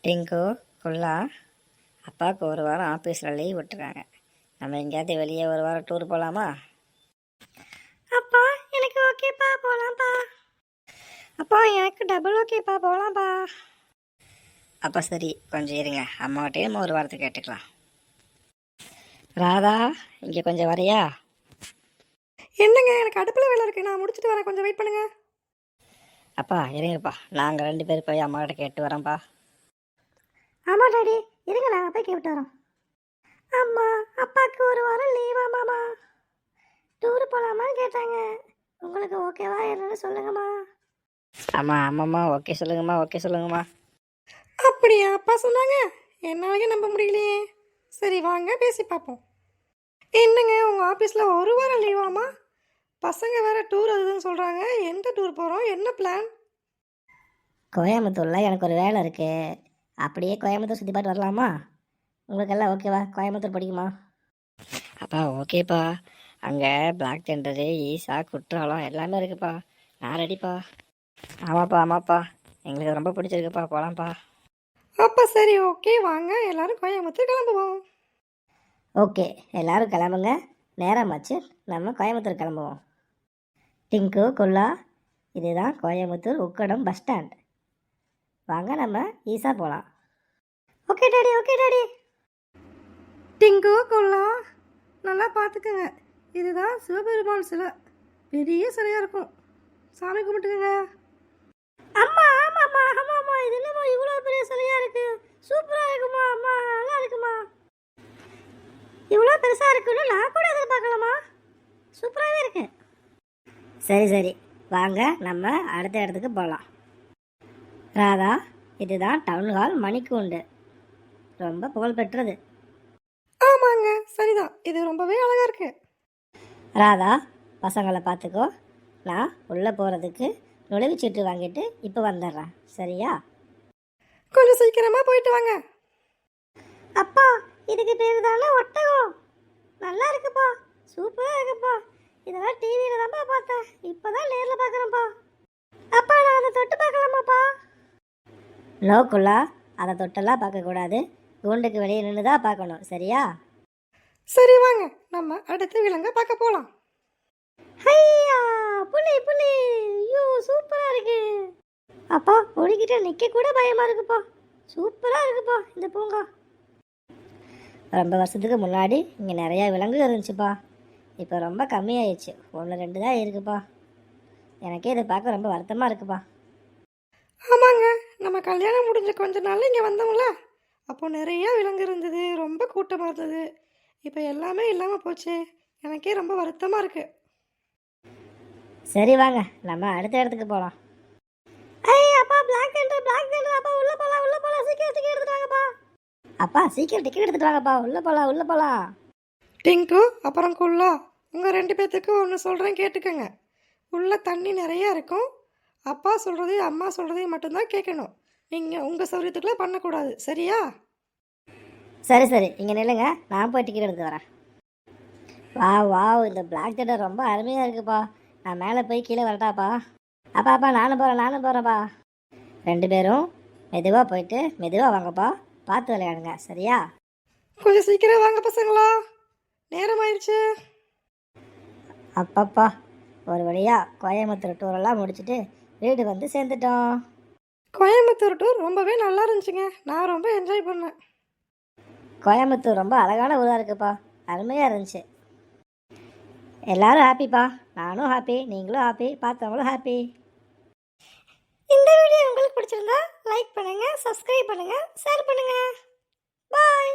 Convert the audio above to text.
டிங்கு குல்லா அப்பாவுக்கு ஒரு வாரம் ஆஃபீஸில் லீவ் விட்டுருக்காங்க. நம்ம எங்கேயாவது வெளியே ஒரு வாரம் டூர் போகலாமா? அப்பா எனக்கு ஓகேப்பா, போகலாம்ப்பா. அப்பா எனக்கு டபுள் ஓகேப்பா, போகலாம்ப்பா. அப்போ சரி, கொஞ்சம் இருங்க, அம்மாவட்டையும் நம்ம ஒரு வாரத்துக்கு கேட்டுக்கலாம். ராதா, இங்கே கொஞ்சம் வரையா? என்னங்க, எனக்கு அடுப்பில் வேலை இருக்குது, நான் முடிச்சுட்டு வரேன், கொஞ்சம் வெயிட் பண்ணுங்க. அப்பா இருங்கப்பா, நாங்கள் 2 பேர் போய் அம்மாக்கிட்ட கேட்டு வரோம்ப்பா. ஆமாம் டாடி, இருங்க நாங்கள் போய் கேட்டு வரோம். அம்மா, அப்பாவுக்கு ஒரு வாரம் லீவா மாமா? டூர் போகலாமான்னு கேட்டாங்க. உங்களுக்கு ஓகேவா என்னன்னு சொல்லுங்கம்மா. ஆமாம்மா, ஓகே சொல்லுங்கம்மா, ஓகே சொல்லுங்கம்மா. அப்படியா அப்பா சொன்னாங்க? என்னாலே நம்ப முடியலையே. சரி வாங்க பேசி பார்ப்போம். என்னங்க, உங்கள் ஆஃபீஸில் ஒரு வாரம் லீவாமா? பசங்க வேற டூர் அதுன்னு சொல்கிறாங்க. எந்த டூர் போகிறோம், என்ன பிளான்? கோயம்புத்தூரில் எனக்கு ஒரு வேலை இருக்குது, அப்படியே கோயம்புத்தூர் சுற்றி பார்த்து வரலாமா? உங்களுக்கெல்லாம் ஓகேவா? கோயம்புத்தூர் பிடிக்குமா? அப்பா ஓகேப்பா, அங்கே பிளாக் தெண்டரு, ஈசா, குற்றாலம் எல்லாமே இருக்குப்பா. நான் ரெடிப்பா. ஆமாப்பா, எங்களுக்கு ரொம்ப பிடிச்சிருக்குப்பா, போகலாம்ப்பா. அப்போ சரி ஓகே, வாங்க எல்லாரும் கோயம்புத்தூர் கிளம்புவோம். ஓகே, எல்லாரும் கிளம்புங்க, நேரமாச்சு, நம்ம கோயம்புத்தூர் கிளம்புவோம். டிங்கு குல்லா, இதுதான் கோயம்புத்தூர் உக்கடம் பஸ் ஸ்டாண்ட். வாங்க நம்ம ஈசா போகலாம். Okay daddy, okay daddy. Tinku கொள்ளா, நல்லா பார்த்துக்குங்க. இதுதான் சிவபெருமான் சிலை, பெரிய சிலையாக இருக்கும், சாமி கும்பிட்டுக்குங்க. அம்மா ஆமாம்மா ஆமாம்மா, இது என்னம்மா இவ்வளோ பெரிய சிலையாக இருக்குது, சூப்பராக இருக்குமா அம்மா, நல்லா இருக்குமா? இவ்வளோ பெருசாக இருக்குன்னு நான் கூட எதிர்பார்க்கலாமா, சூப்பராகவே இருக்கு. சரி, வாங்க நம்ம அடுத்த இடத்துக்கு போகலாம். ராதா, இதுதான் டவுன் ஹால் மணிக்கூண்டு, ரொம்ப புகழ்பெற்றது. ஆமாங்க சரிதான், இது ரொம்பவே அழகாக இருக்கு. ராதா, பசங்களை பார்த்துக்கோ, நான் உள்ளே போகிறதுக்கு நுழைவுச்சீட்டு வாங்கிட்டு இப்போ வந்துடுறேன், சரியா? கொஞ்சம் சீக்கிரமாக போயிட்டு வாங்க. அப்பா, இதுக்கு பேர் தானே ஒட்டகம்? நல்லா இருக்குப்பா, சூப்பராக இருக்குப்பா. இதெல்லாம் டிவியில் தான்ப்பா பார்த்தேன், இப்போ தான் நேரில் பார்க்குறேன்ப்பா. அப்பா நான் அதை தொட்டு பார்க்கலாமாப்பா? நோக்குள்ளா, அதை தொட்டெல்லாம் பார்க்கக்கூடாது, கூண்டுக்கு வெளியே நின்று தான் பார்க்கணும், சரியா? சரி வாங்க, நம்ம அடுத்து விலங்க பார்க்க போகலாம். ஐயா, புலி புலி, ஐயோ சூப்பராக இருக்கு. அப்பா, புலிக்கிட்ட நிற்க கூட பயமாக இருக்குப்பா, சூப்பராக இருக்குப்பா இந்த பூங்கா. ரொம்ப வருஷத்துக்கு முன்னாடி இங்கே நிறையா விலங்கு இருந்துச்சுப்பா, இப்போ ரொம்ப கம்மியாயிடுச்சு, 1-2 தான் இருக்குப்பா. எனக்கே இதை பார்க்க ரொம்ப வருத்தமாக இருக்குப்பா. ஆமாங்க, நம்ம கல்யாணம் முடிஞ்ச கொஞ்ச நாள் இங்கே வந்தோம்ல, அப்போ நிறைய விலங்கு இருந்தது, ரொம்ப கூட்டமாக இருந்தது. இப்போ எல்லாமே இல்லாமல் போச்சு, எனக்கே ரொம்ப வருத்தமாக இருக்கு. சரி வாங்க, நம்ம அடுத்த இடத்துக்கு போகலாம். ஐய் அப்பா, பிளாக் தண்டர் அப்பா, உள்ள போலாம் சீக்கிரம் டிக்கெட் எடுத்துட்டு வாங்கப்பா. அப்பா சீக்கிரம் டிக்கெட் எடுத்துட்டு வாங்கப்பா, உள்ளே போகலாம். டிங்கு அப்புறம் குள்ளா, உங்கள் 2 பேர்த்துக்கு ஒன்று சொல்கிறேன் கேட்டுக்கோங்க. உள்ள தண்ணி நிறையா இருக்கும், அப்பா சொல்கிறதையும் அம்மா சொல்கிறதையும் மட்டும்தான் கேட்கணும். நீங்கள் உங்கள் சௌரியத்துக்குள்ளே பண்ணக்கூடாது, சரியா? சரி, இங்கே நில்லுங்க, நான் போய் டிக்கெட் எடுத்து வரேன். வாவ், இந்த பிளாக் தண்டர் ரொம்ப அருமையாக இருக்குப்பா. நான் மேலே போய் கீழே வரட்டாப்பா? அப்பா நானும் போகிறேன்ப்பா. 2 பேரும் மெதுவாக போயிட்டு மெதுவாக வாங்கப்பா, பார்த்து விளையாடுங்க, சரியா? கொஞ்சம் சீக்கிரம் வாங்க பசங்களா, நேரம் ஆயிடுச்சு. அப்பப்பா, ஒரு வழியாக கோயம்புத்தூர் டூரெல்லாம் முடிச்சுட்டு வீடு வந்து சேர்ந்துட்டோம். கோயம்புத்தூர் டூர் ரொம்பவே நல்லா இருந்துச்சுங்க, நான் ரொம்ப என்ஜாய் பண்ணேன். கோயம்புத்தூர் ரொம்ப அழகான ஊராக இருக்குப்பா, அருமையாக இருந்துச்சு. எல்லாரும் ஹாப்பிப்பா, நானும் ஹாப்பி, நீங்களும் ஹாப்பி, பார்த்தவங்களும் ஹாப்பி. இந்த வீடியோ உங்களுக்கு பிடிச்சிருந்தா லைக் பண்ணுங்கள், சப்ஸ்கிரைப் பண்ணுங்கள், ஷேர் பண்ணுங்கள். பாய்.